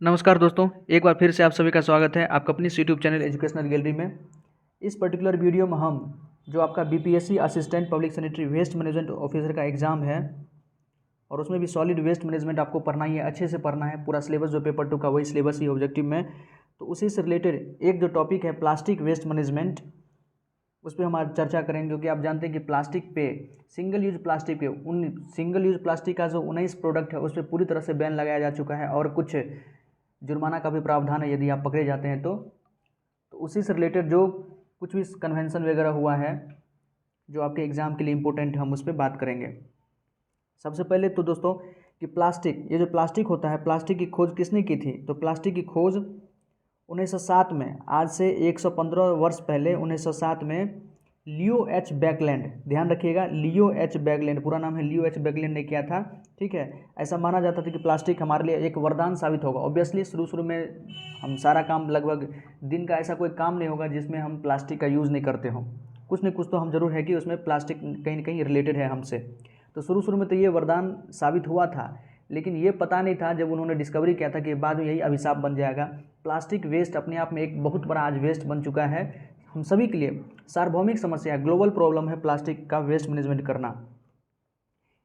नमस्कार दोस्तों, एक बार फिर से आप सभी का स्वागत है आपका अपनी यूट्यूब चैनल एजुकेशनल गैलरी में। इस पर्टिकुलर वीडियो में हम जो आपका BPSC assistant public sanitary waste management officer का एग्ज़ाम है और उसमें भी सॉलिड वेस्ट मैनेजमेंट आपको पढ़ना ही है, अच्छे से पढ़ना है। पूरा सिलेबस जो पेपर 2 का वही सिलेबस ही ऑब्जेक्टिव में। तो उसी से रिलेटेड एक जो टॉपिक है प्लास्टिक वेस्ट मैनेजमेंट, उस पर हम आज चर्चा करेंगे। क्योंकि आप जानते हैं कि प्लास्टिक पे सिंगल यूज प्लास्टिक पे सिंगल यूज प्लास्टिक का जो 19 प्रोडक्ट है उस पर पूरी तरह से बैन लगाया जा चुका है और कुछ जुर्माना का भी प्रावधान है यदि आप पकड़े जाते हैं तो उसी से रिलेटेड जो कुछ भी कन्वेंशन वगैरह हुआ है जो आपके एग्ज़ाम के लिए इम्पोर्टेंट है, हम उस पर बात करेंगे। सबसे पहले तो दोस्तों कि प्लास्टिक, ये जो प्लास्टिक होता है, प्लास्टिक की खोज किसने की थी? तो प्लास्टिक की खोज 1907 में, आज से 115 वर्ष पहले 1907 में लियो एच बैकलैंड, ध्यान रखिएगा, लियो एच बैकलैंड, पूरा नाम है लियो एच बैकलैंड ने किया था। ठीक है, ऐसा माना जाता था कि प्लास्टिक हमारे लिए एक वरदान साबित होगा। ऑब्वियसली शुरू में हम सारा काम, लगभग दिन का ऐसा कोई काम नहीं होगा जिसमें हम प्लास्टिक का यूज़ नहीं करते हों। कुछ न कुछ तो हम जरूर है कि उसमें प्लास्टिक कहीं न कहीं रिलेटेड है हमसे। तो शुरू में तो ये वरदान साबित हुआ था, लेकिन ये पता नहीं था जब उन्होंने डिस्कवरी किया था कि बाद में यही अभिशाप बन जाएगा। प्लास्टिक वेस्ट अपने आप में एक बहुत बड़ा आज वेस्ट बन चुका है। हम सभी के लिए सार्वभौमिक समस्या, ग्लोबल प्रॉब्लम है प्लास्टिक का वेस्ट मैनेजमेंट करना।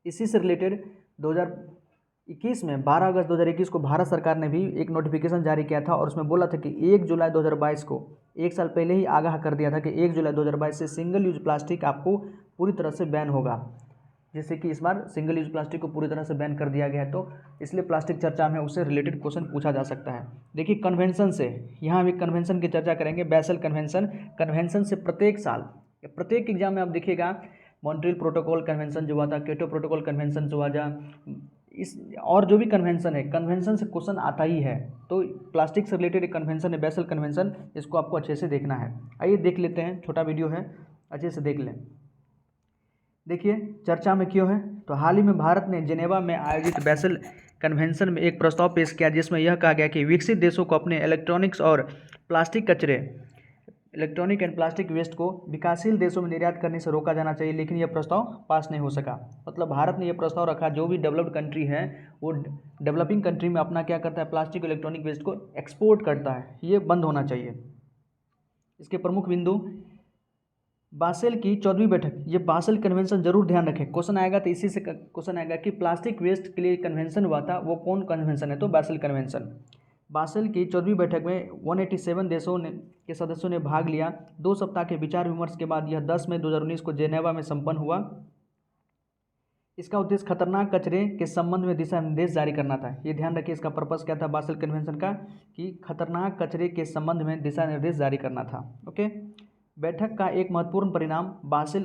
इसी से रिलेटेड 2021 में 12 अगस्त 2021 को भारत सरकार ने भी एक नोटिफिकेशन जारी किया था और उसमें बोला था कि 1 जुलाई 2022 को, एक साल पहले ही आगाह कर दिया था कि 1 जुलाई 2022 से सिंगल यूज प्लास्टिक आपको पूरी तरह से बैन होगा। जैसे कि इस बार सिंगल यूज प्लास्टिक को पूरी तरह से बैन कर दिया गया है, तो इसलिए प्लास्टिक चर्चा में उससे रिलेटेड क्वेश्चन पूछा जा सकता है। देखिए कन्वेंशन से, यहाँ हम एक कन्वेंशन की चर्चा करेंगे, बेसल कन्वेंशन। कन्वेंशन से प्रत्येक साल, प्रत्येक एग्जाम में आप देखिएगा, मॉन्ट्रियल प्रोटोकॉल कन्वेंशन जो हुआ था, क्योटो प्रोटोकॉल कन्वेंशन जो हुआ था, इस और जो भी कन्वेंशन है, कन्वेंशन से क्वेश्चन आता ही है। तो प्लास्टिक से रिलेटेड एक कन्वेंशन है बेसल कन्वेंशन, इसको आपको अच्छे से देखना है। आइए देख लेते हैं, छोटा वीडियो है, अच्छे से देख लें। देखिए चर्चा में क्यों है, तो हाल ही में भारत ने जेनेवा में आयोजित बेसल कन्वेंशन में एक प्रस्ताव पेश किया जिसमें यह कहा गया कि विकसित देशों को अपने इलेक्ट्रॉनिक एंड प्लास्टिक वेस्ट को विकासशील देशों में निर्यात करने से रोका जाना चाहिए, लेकिन यह प्रस्ताव पास नहीं हो सका। मतलब भारत ने यह प्रस्ताव रखा, जो भी डेवलप्ड कंट्री है वो डेवलपिंग कंट्री में अपना क्या करता है, प्लास्टिक इलेक्ट्रॉनिक वेस्ट को एक्सपोर्ट करता है, ये बंद होना चाहिए। इसके प्रमुख बिंदु, बासेल की 14वीं बैठक, ये बासेल कन्वेंशन जरूर ध्यान रखें, क्वेश्चन आएगा तो इसी से क्वेश्चन आएगा कि प्लास्टिक वेस्ट के लिए कन्वेंशन हुआ था, वो कौन कन्वेंशन है? तो बासेल कन्वेंशन। बासेल की 14वीं बैठक में 187 देशों के सदस्यों ने भाग लिया। 2 सप्ताह के विचार विमर्श के बाद यह 10 मई 2019 को जेनेवा में संपन्न हुआ। इसका उद्देश्य खतरनाक कचरे के संबंध में दिशा निर्देश जारी करना था। ये ध्यान रखिए, इसका पर्पस क्या था बासेल कन्वेंशन का, कि खतरनाक कचरे के संबंध में दिशा निर्देश जारी करना था। ओके, बैठक का एक महत्वपूर्ण परिणाम बासेल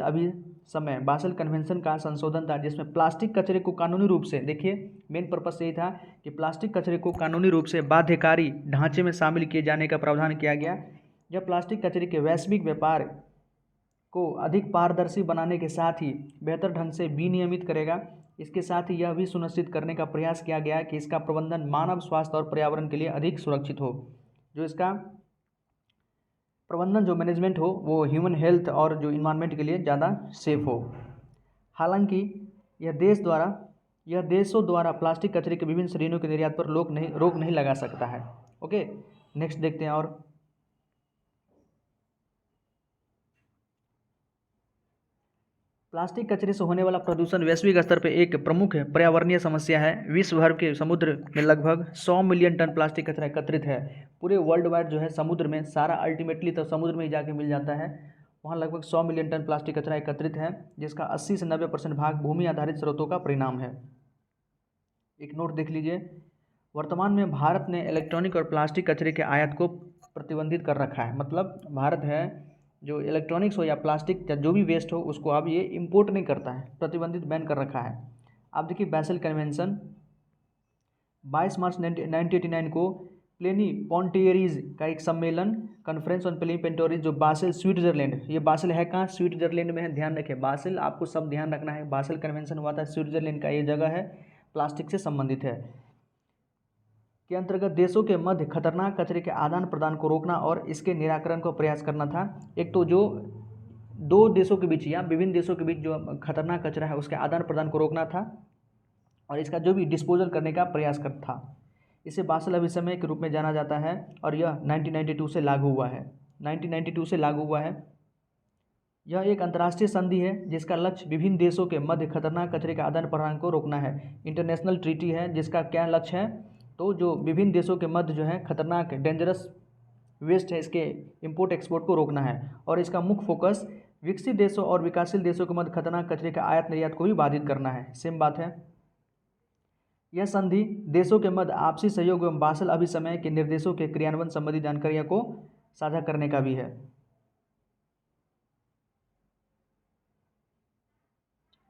कन्वेंशन का संशोधन था, जिसमें प्लास्टिक कचरे को कानूनी रूप से, देखिए मेन पर्पस यही था कि प्लास्टिक कचरे को कानूनी रूप से बाध्यकारी ढांचे में शामिल किए जाने का प्रावधान किया गया। यह प्लास्टिक कचरे के वैश्विक व्यापार को अधिक पारदर्शी बनाने के साथ ही बेहतर ढंग से विनियमित करेगा। इसके साथ ही यह भी सुनिश्चित करने का प्रयास किया गया कि इसका प्रबंधन मानव स्वास्थ्य और पर्यावरण के लिए अधिक सुरक्षित हो। जो इसका प्रबंधन, जो मैनेजमेंट हो, वो ह्यूमन हेल्थ और जो इन्वायरमेंट के लिए ज़्यादा सेफ हो। हालांकि यह देशों द्वारा प्लास्टिक कचरे के विभिन्न श्रेणियों के निर्यात पर रोक नहीं लगा सकता है। ओके, नेक्स्ट देखते हैं। और प्लास्टिक कचरे से होने वाला प्रदूषण वैश्विक स्तर पर एक प्रमुख पर्यावरणीय समस्या है। विश्व भर के समुद्र में लगभग 100 मिलियन टन प्लास्टिक कचरा एकत्रित है। पूरे वर्ल्ड वाइड जो है समुद्र में सारा अल्टीमेटली तो समुद्र में ही जाके मिल जाता है। वहाँ लगभग 100 मिलियन टन प्लास्टिक कचरा एकत्रित है, जिसका 80 से 90% भाग भूमि आधारित स्रोतों का परिणाम है। एक नोट देख लीजिए, वर्तमान में भारत ने इलेक्ट्रॉनिक और प्लास्टिक कचरे के आयात को प्रतिबंधित कर रखा है। मतलब भारत है जो इलेक्ट्रॉनिक्स हो या प्लास्टिक या जो भी वेस्ट हो उसको अब ये इंपोर्ट नहीं करता है, प्रतिबंधित बैन कर रखा है। आप देखिए बेसल कन्वेंशन 22 मार्च 1989 को प्लेनी पॉन्टियरीज का एक सम्मेलन, कॉन्फ्रेंस ऑन प्लेनी, जो बासेल स्विट्जरलैंड, ये बासेल है कहाँ? स्विट्जरलैंड में है, ध्यान रखें। बासेल आपको सब ध्यान रखना है, बासेल कन्वेंशन हुआ था स्विट्जरलैंड का, ये जगह है, प्लास्टिक से संबंधित है, के अंतर्गत देशों के मध्य खतरनाक कचरे के आदान प्रदान को रोकना और इसके निराकरण को प्रयास करना था। एक तो जो दो देशों के बीच या विभिन्न देशों के बीच जो खतरनाक कचरा है उसके आदान प्रदान को रोकना था और इसका जो भी डिस्पोजल करने का प्रयास कर था। इसे बासल अभिसमय के रूप में जाना जाता है और यह 1992 से लागू हुआ है। 1992 से लागू हुआ है। यह एक अंतर्राष्ट्रीय संधि है जिसका लक्ष्य विभिन्न देशों के मध्य खतरनाक कचरे का आदान प्रदान को रोकना है। इंटरनेशनल ट्रीटी है जिसका क्या लक्ष्य है, तो जो विभिन्न देशों के मध्य जो है खतरनाक डेंजरस वेस्ट है इसके इंपोर्ट एक्सपोर्ट को रोकना है। और इसका मुख्य फोकस विकसित देशों और विकासशील देशों के मध्य खतरनाक कचरे का आयात निर्यात को भी बाधित करना है। सेम बात है। यह संधि देशों के मध्य आपसी सहयोग एवं बासल अभिसमय के निर्देशों के क्रियान्वयन संबंधी जानकारियों को साझा करने का भी है।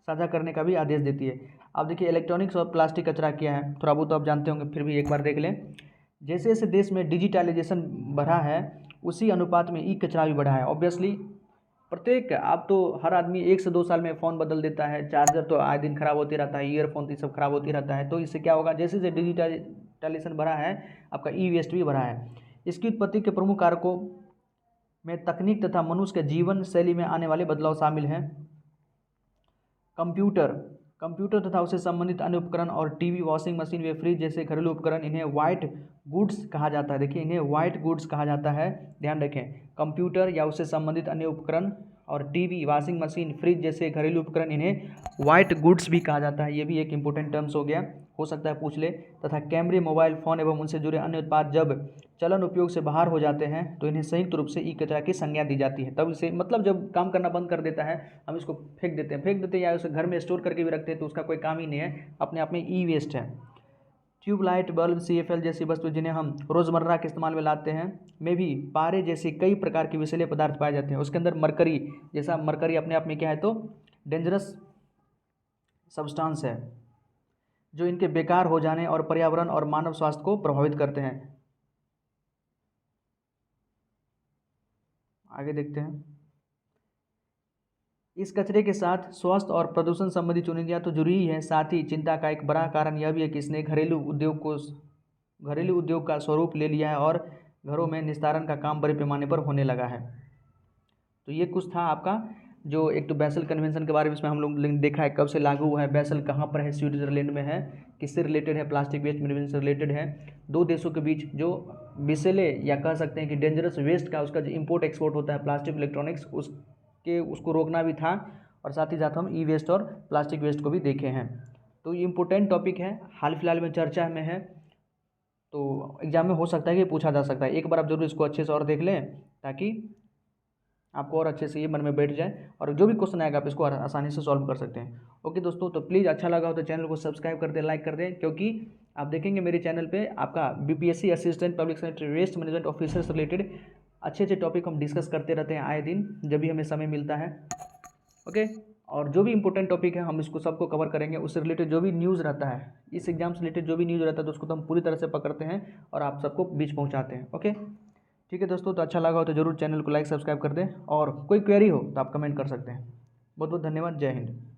साझा करने का भी आदेश देती है। अब देखिए इलेक्ट्रॉनिक्स और प्लास्टिक कचरा क्या है, थोड़ा बहुत तो आप जानते होंगे, फिर भी एक बार देख लें। जैसे जैसे देश में डिजिटलाइजेशन बढ़ा है उसी अनुपात में ई कचरा भी बढ़ा है। ऑब्वियसली प्रत्येक अब तो हर आदमी 1 से 2 साल में फ़ोन बदल देता है, चार्जर तो आए दिन खराब होती रहता है, ईयरफोन तो सब खराब होती रहता है। तो इससे क्या होगा, जैसे जैसे डिजिटलाइजेशन बढ़ा है आपका ई वेस्ट भी बढ़ा है। इसकी उत्पत्ति के प्रमुख कारकों में तकनीक तथा मनुष्य के जीवन शैली में आने वाले बदलाव शामिल हैं। कंप्यूटर तथा उससे संबंधित अन्य उपकरण और टीवी, वॉशिंग मशीन व फ्रिज जैसे घरेलू उपकरण, इन्हें वाइट गुड्स कहा जाता है। देखिए इन्हें वाइट गुड्स कहा जाता है, ध्यान रखें। कंप्यूटर या उससे संबंधित अन्य उपकरण और टीवी, वॉशिंग मशीन, फ्रिज जैसे घरेलू उपकरण, इन्हें वाइट गुड्स भी कहा जाता है। ये भी एक इंपॉर्टेंट टर्म्स हो गया, हो सकता है पूछ ले। तथा कैमरे, मोबाइल फ़ोन एवं उनसे जुड़े अन्य उत्पाद जब चलन उपयोग से बाहर हो जाते हैं तो इन्हें संयुक्त रूप से ई कचरा की संज्ञा दी जाती है। तब इसे मतलब जब काम करना बंद कर देता है हम इसको फेंक देते हैं या उसे घर में स्टोर करके भी रखते हैं तो उसका कोई काम ही नहीं है, अपने आप में ई वेस्ट है। ट्यूबलाइट, बल्ब, CFL जैसी वस्तु जिन्हें हम रोज़मर्रा के इस्तेमाल में लाते हैं में भी पारे जैसे कई प्रकार के विषैले पदार्थ पाए जाते हैं। उसके अंदर मरकरी, जैसा मरकरी अपने आप में क्या है तो डेंजरस सब्सटेंस है जो इनके बेकार हो जाने और पर्यावरण और मानव स्वास्थ्य को प्रभावित करते हैं। आगे देखते हैं। इस कचरे के साथ स्वास्थ्य और प्रदूषण संबंधी चुनौतियां तो जुड़ी ही हैं, साथ ही चिंता का एक बड़ा कारण यह भी है कि इसने घरेलू उद्योग का स्वरूप ले लिया है और घरों में निस्तारण का काम बड़े पैमाने पर होने लगा है। तो ये कुछ था आपका जो एक तो बेसल कन्वेंशन के बारे में इसमें हम लोग देखा है कब से लागू हुआ है, बेसल कहाँ पर है, स्विट्जरलैंड में है, किससे रिलेटेड है, प्लास्टिक वेस्ट मैनेजमेंट से रिलेटेड है। 2 देशों के बीच जो विषैले या कह सकते हैं कि डेंजरस वेस्ट का उसका जो इंपोर्ट एक्सपोर्ट होता है प्लास्टिक इलेक्ट्रॉनिक्स उसको रोकना भी था, और साथ ही साथ हम ई वेस्ट और प्लास्टिक वेस्ट को भी देखे हैं। तो ये इंपॉर्टेंट टॉपिक है, हाल फिलहाल में चर्चा में है, तो एग्जाम में हो सकता है कि पूछा जा सकता है। एक बार आप जरूर इसको अच्छे से और देख लें ताकि आपको और अच्छे से ये मन में बैठ जाए और जो भी क्वेश्चन आएगा आप इसको आसानी से सॉल्व कर सकते हैं। ओके दोस्तों, तो प्लीज़ अच्छा लगा हो तो चैनल को सब्सक्राइब कर दें, लाइक कर दें, क्योंकि आप देखेंगे मेरे चैनल पे आपका BPSC assistant public sanitary waste management officer से रिलेटेड अच्छे अच्छे टॉपिक हम डिस्कस करते रहते हैं आए दिन जब भी हमें समय मिलता है। ओके, और जो भी इंपॉर्टेंट टॉपिक है हम इसको सबको कवर करेंगे। उससे रिलेटेड जो भी न्यूज़ रहता है, इस एग्जाम से रिलेटेड जो भी न्यूज़ रहता है तो उसको तो हम पूरी तरह से पकड़ते हैं और आप सबको बीच पहुँचाते हैं। ओके ठीक है दोस्तों, तो अच्छा लगा हो तो ज़रूर चैनल को लाइक सब्सक्राइब कर दें और कोई क्वेरी हो तो आप कमेंट कर सकते हैं। बहुत बहुत धन्यवाद। जय हिंद।